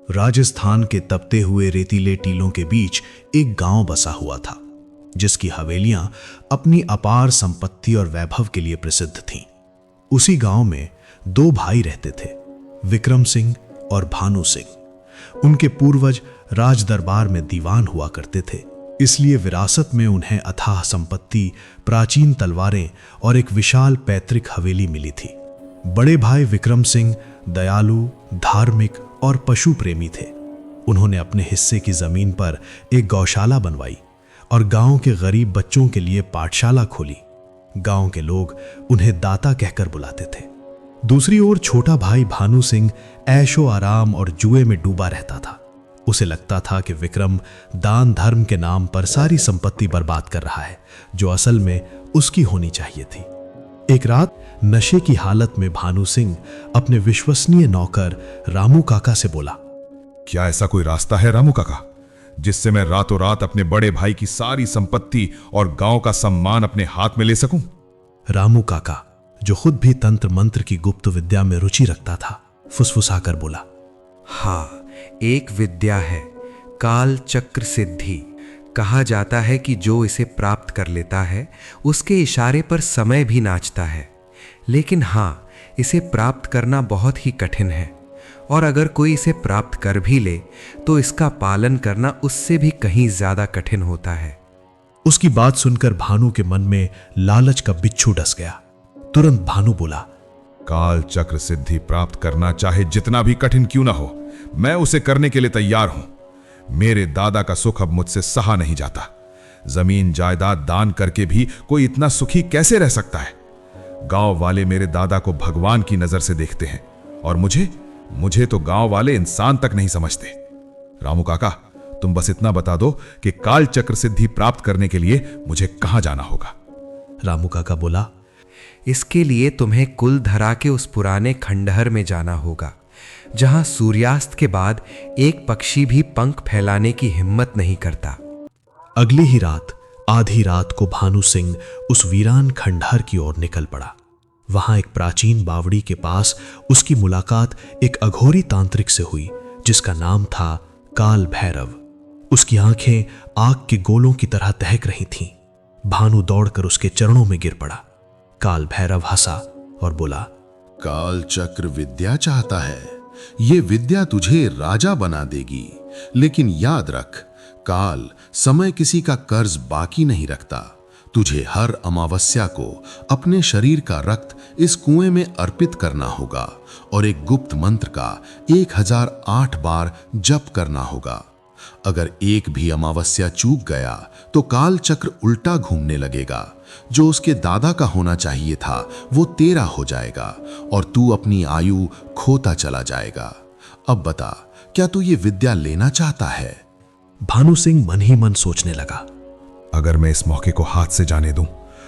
राजस्थान के तपते हुए रेतीले टीलों के बीच एक गांव बसा हुआ था, जिसकी हवेलियां अपनी अपार संपत्ति और वैभव के लिए प्रसिद्ध थीं। उसी गांव में दो भाई रहते थे, विक्रम सिंह और भानु सिंह। उनके पूर्वज राज दरबार में दीवान हुआ करते थे, इसलिए विरासत में उन्हें अथाह संपत्ति, प्राचीन तलवारें और एक विशाल पैतृक हवेली मिली थी। बड़े भाई विक्रम सिंह दयालु, धार्मिक और पशु प्रेमी थे। उन्होंने अपने हिस्से की जमीन पर एक गौशाला बनवाई और गांव के गरीब बच्चों के लिए पाठशाला खोली। गांव के लोग उन्हें दाता कहकर बुलाते थे। दूसरी ओर छोटा भाई भानु सिंह ऐशो आराम और जुए में डूबा रहता था। उसे लगता था कि विक्रम दान धर्म के नाम पर सारी संपत्ति बर्बाद कर रहा है, जो असल में उसकी होनी चाहिए थी। एक रात नशे की हालत में भानु सिंह अपने विश्वसनीय नौकर रामू काका से बोला, क्या ऐसा कोई रास्ता है रामू काका, जिससे मैं रातों रात अपने बड़े भाई की सारी संपत्ति और गांव का सम्मान अपने हाथ में ले सकूं? रामू काका, जो खुद भी तंत्र मंत्र की गुप्त विद्या में रुचि रखता था, फुसफुसाकर बोला, हाँ, एक विद्या है, काल चक्र सिद्धि। कहा जाता है कि जो इसे प्राप्त कर लेता है उसके इशारे पर समय भी नाचता है। लेकिन हाँ, इसे प्राप्त करना बहुत ही कठिन है, और अगर कोई इसे प्राप्त कर भी ले तो इसका पालन करना उससे भी कहीं ज्यादा कठिन होता है। उसकी बात सुनकर भानु के मन में लालच का बिच्छू डस गया। तुरंत भानु बोला, काल चक्र सिद्धि प्राप्त करना चाहे जितना भी कठिन क्यों ना हो, मैं उसे करने के लिए तैयार हूं। मेरे दादा का सुख अब मुझसे सहा नहीं जाता। जमीन जायदाद दान करके भी कोई इतना सुखी कैसे रह सकता है? गांव वाले मेरे दादा को भगवान की नजर से देखते हैं, और मुझे तो गांव वाले इंसान तक नहीं समझते। रामू काका, तुम बस इतना बता दो कि काल चक्र सिद्धि प्राप्त करने के लिए मुझे कहां जाना होगा? रामू काका बोला, इसके लिए तुम्हें कुल धरा के उस पुराने खंडहर में जाना होगा, जहां सूर्यास्त के बाद एक पक्षी भी पंख फैलाने की हिम्मत नहीं करता। अगली ही रात आधी रात को भानु सिंह उस वीरान खंडहर की ओर निकल पड़ा। वहां एक प्राचीन बावड़ी के पास उसकी मुलाकात एक अघोरी तांत्रिक से हुई, जिसका नाम था काल भैरव। उसकी आंखें आग के गोलों की तरह दहक रही थीं। भानु दौड़कर उसके चरणों में गिर पड़ा। काल भैरव हंसा और बोला, काल चक्र विद्या चाहता है, ये विद्या तुझे राजा बना देगी, लेकिन याद रख, काल समय किसी का कर्ज बाकी नहीं रखता। तुझे हर अमावस्या को अपने शरीर का रक्त इस कुएं में अर्पित करना होगा और एक गुप्त मंत्र का 1008 बार जप करना होगा। अगर एक भी अमावस्या चूक गया तो काल चक्र उल्टा घूमने लगेगा। जो उसके दादा का होना चाहिए था वो तेरा हो जाएगा और तू अपनी आयु खोता चला जाएगा। अब बता, क्या तू ये विद्या लेना चाहता है? भानु सिंह मन ही मन सोचने लगा, अगर मैं इस मौके को हाथ से जाने दूं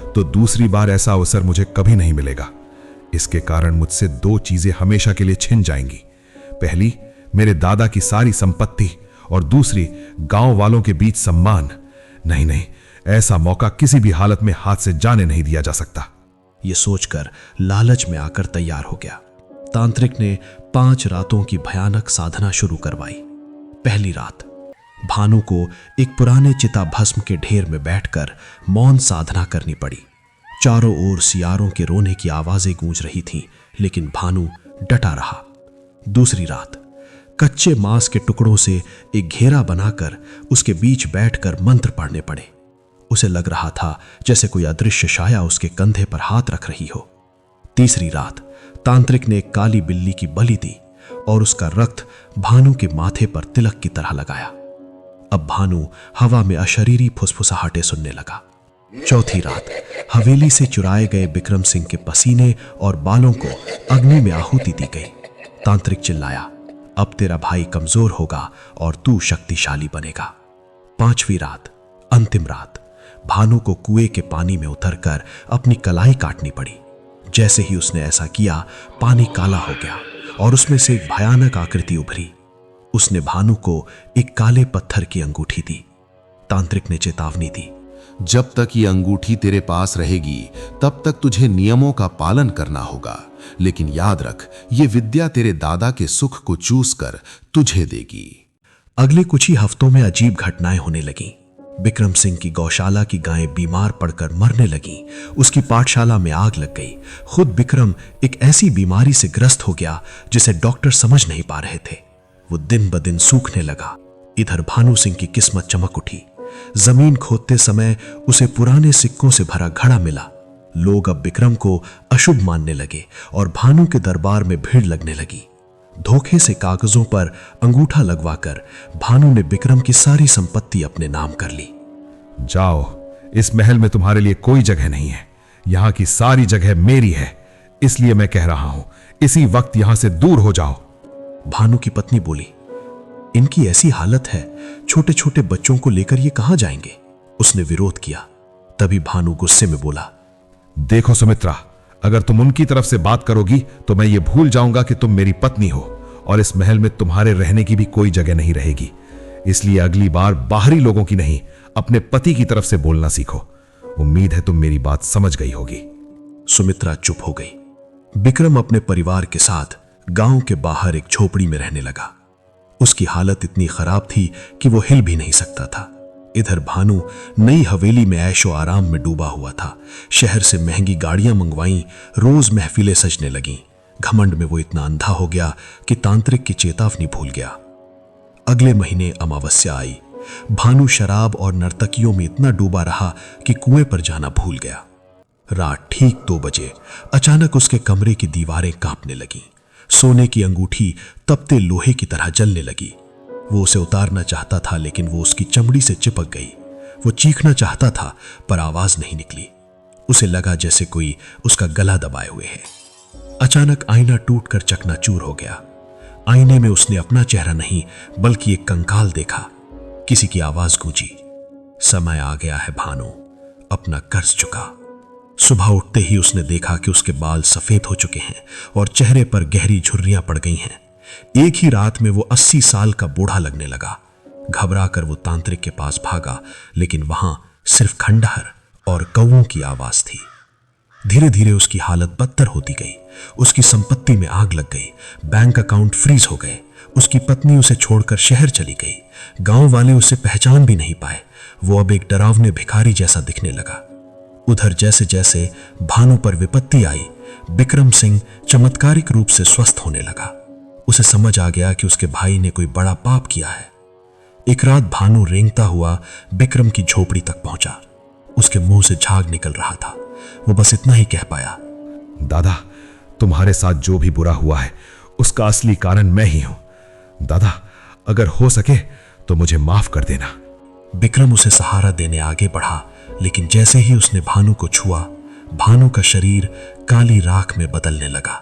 तो दूसरी बार ऐसा अवसर मुझे कभी नहीं मिलेगा। इसके कारण मुझसे दो चीजें हमेशा के लिए छिन जाएंगी। पहली, मेरे दादा की सारी संपत्ति, और दूसरी, गांव वालों के बीच सम्मान। नहीं, ऐसा मौका किसी भी हालत में हाथ से जाने नहीं दिया जा सकता। यह सोचकर लालच में आकर तैयार हो गया। तांत्रिक ने 5 रातों की भयानक साधना शुरू करवाई। पहली रात भानु को एक पुराने चिता भस्म के ढेर में बैठकर मौन साधना करनी पड़ी। चारों ओर सियारों के रोने की आवाजें गूंज रही थीं, लेकिन भानु डटा रहा। दूसरी रात कच्चे मांस के टुकड़ों से एक घेरा बनाकर उसके बीच बैठकर मंत्र पढ़ने पड़े। उसे लग रहा था जैसे कोई अदृश्य छाया उसके कंधे पर हाथ रख रही हो। तीसरी रात तांत्रिक ने एक काली बिल्ली की बलि दी और उसका रक्त भानु के माथे पर तिलक की तरह लगाया। अब भानु हवा में अशरीरी फुसफुसाहटें सुनने लगा। चौथी रात हवेली से चुराए गए विक्रम सिंह के पसीने और बालों को अग्नि में आहुति दी गई। तांत्रिक चिल्लाया, अब तेरा भाई कमजोर होगा और तू शक्तिशाली बनेगा। पांचवी रात, अंतिम रात, भानु को कुएं के पानी में उतरकर अपनी कलाई काटनी पड़ी। जैसे ही उसने ऐसा किया, पानी काला हो गया और उसमें से एक भयानक आकृति उभरी। उसने भानु को एक काले पत्थर की अंगूठी दी। तांत्रिक ने चेतावनी दी, जब तक ये अंगूठी तेरे पास रहेगी तब तक तुझे नियमों का पालन करना होगा, लेकिन याद रख, ये विद्या तेरे दादा के सुख को चूस कर तुझे देगी। अगले कुछ ही हफ्तों में अजीब घटनाएं होने लगीं। बिक्रम सिंह की गौशाला की गायें बीमार पड़कर मरने लगीं। उसकी पाठशाला में आग लग गई। खुद बिक्रम एक ऐसी बीमारी से ग्रस्त हो गया जिसे डॉक्टर समझ नहीं पा रहे थे। वो दिन ब दिन सूखने लगा। इधर भानु सिंह की किस्मत चमक उठी। जमीन खोदते समय उसे पुराने सिक्कों से भरा घड़ा मिला। लोग अब बिक्रम को अशुभ मानने लगे और भानु के दरबार में भीड़ लगने लगी। धोखे से कागजों पर अंगूठा लगवाकर भानु ने बिक्रम की सारी संपत्ति अपने नाम कर ली। जाओ, इस महल में तुम्हारे लिए कोई जगह नहीं है। यहां की सारी जगह मेरी है, इसलिए मैं कह रहा हूं, इसी वक्त यहां से दूर हो जाओ। भानु की पत्नी बोली, इनकी ऐसी हालत है, छोटे छोटे बच्चों को लेकर ये कहां जाएंगे? उसने विरोध किया। तभी भानु गुस्से में बोला, देखो सुमित्रा, अगर तुम उनकी तरफ से बात करोगी तो मैं ये भूल जाऊंगा कि तुम मेरी पत्नी हो और इस महल में तुम्हारे रहने की भी कोई जगह नहीं रहेगी। इसलिए अगली बार बाहरी लोगों की नहीं, अपने पति की तरफ से बोलना सीखो। उम्मीद है तुम मेरी बात समझ गई होगी। सुमित्रा चुप हो गई। बिक्रम अपने परिवार के साथ गांव के बाहर एक झोपड़ी में रहने लगा। उसकी हालत इतनी खराब थी कि वो हिल भी नहीं सकता था। इधर भानु नई हवेली में ऐशो आराम में डूबा हुआ था। शहर से महंगी गाड़ियां मंगवाईं, रोज महफिलें सजने लगीं। घमंड में वो इतना अंधा हो गया कि तांत्रिक की चेतावनी भूल गया। अगले महीने अमावस्या आई। भानु शराब और नर्तकियों में इतना डूबा रहा कि कुएं पर जाना भूल गया। रात ठीक 2 बजे अचानक उसके कमरे की दीवारें कांपने लगीं। सोने की अंगूठी तपते लोहे की तरह जलने लगी। वो उसे उतारना चाहता था, लेकिन वो उसकी चमड़ी से चिपक गई। वो चीखना चाहता था पर आवाज नहीं निकली। उसे लगा जैसे कोई उसका गला दबाए हुए है। अचानक आईना टूटकर चकनाचूर हो गया। आईने में उसने अपना चेहरा नहीं बल्कि एक कंकाल देखा। किसी की आवाज गूंजी, समय आ गया है भानु, अपना कर्ज चुका। सुबह उठते ही उसने देखा कि उसके बाल सफेद हो चुके हैं और चेहरे पर गहरी झुर्रियां पड़ गई हैं। एक ही रात में वो 80 साल का बूढ़ा लगने लगा। घबरा कर वो तांत्रिक के पास भागा, लेकिन वहां सिर्फ खंडहर और कौओं की आवाज थी। धीरे धीरे उसकी हालत बदतर होती गई। उसकी संपत्ति में आग लग गई। बैंक अकाउंट फ्रीज हो गए। उसकी पत्नी उसे छोड़कर शहर चली गई। गांव वाले उसे पहचान भी नहीं पाए। वो अब एक डरावने भिखारी जैसा दिखने लगा। उधर जैसे जैसे भानु पर विपत्ति आई, बिक्रम सिंह चमत्कारिक रूप से स्वस्थ होने लगा। उसे समझ आ गया कि उसके भाई ने कोई बड़ा पाप किया है। एक रात भानु रेंगता हुआ बिक्रम की झोपड़ी तक पहुंचा। उसके मुंह से झाग निकल रहा था। वो बस इतना ही कह पाया, दादा, तुम्हारे साथ जो भी बुरा हुआ है उसका असली कारण मैं ही हूं। दादा, अगर हो सके तो मुझे माफ कर देना। बिक्रम उसे सहारा देने आगे बढ़ा, लेकिन जैसे ही उसने भानु को छुआ, भानु का शरीर काली राख में बदलने लगा।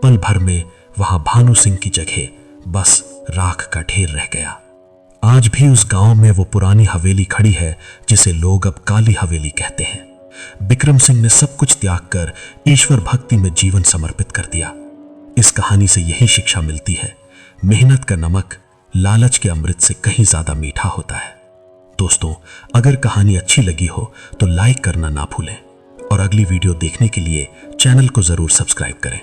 पल भर में वहां भानु सिंह की जगह बस राख का ढेर रह गया। आज भी उस गांव में वो पुरानी हवेली खड़ी है जिसे लोग अब काली हवेली कहते हैं। बिक्रम सिंह ने सब कुछ त्याग कर ईश्वर भक्ति में जीवन समर्पित कर दिया। इस कहानी से यही शिक्षा मिलती है, मेहनत का नमक लालच के अमृत से कहीं ज्यादा मीठा होता है। दोस्तों, अगर कहानी अच्छी लगी हो तो लाइक करना ना भूलें और अगली वीडियो देखने के लिए चैनल को जरूर सब्सक्राइब करें।